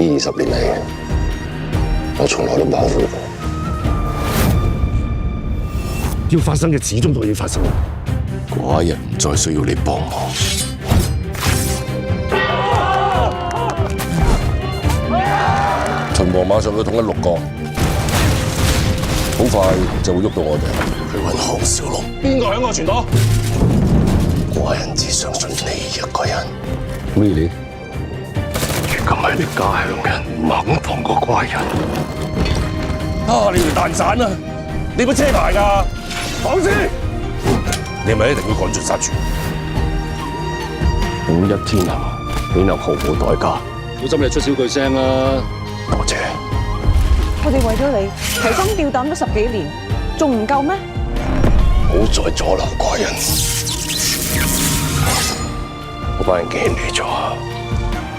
20年嚟，我從來都保護過。要發生嘅始終都要發生。寡人唔再需要你幫忙。秦王馬上要統一6個，好快就會喐到我哋去揾項少龍。邊個喺我傳到？寡人只相信你一個人。Really？ 如今係你家鄉人唔肯放過寡人。啊！你條蛋散啊！你個車牌㗎？講先！你係咪一定要趕盡殺絕？統一天下，豈能毫無代價？小心你出少句聲啦！多謝。我哋為咗你提心吊膽咗10幾年，仲唔夠咩？唔好再阻留寡人。我班人見你咗，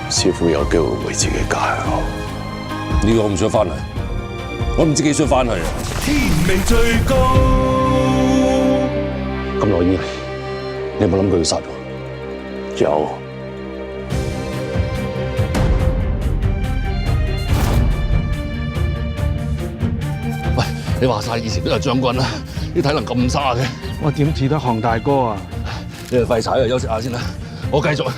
師傅有機會回自己家鄉。呢個我唔想翻嚟，我唔知幾想翻去啊！天命最高。咁耐以嚟，你有冇諗過要殺我？有。喂，你話晒以前都係將軍啦，啲體能咁差嘅，我點似得項大哥啊？你哋廢柴啊，休息下先啦，我繼續。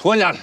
官人。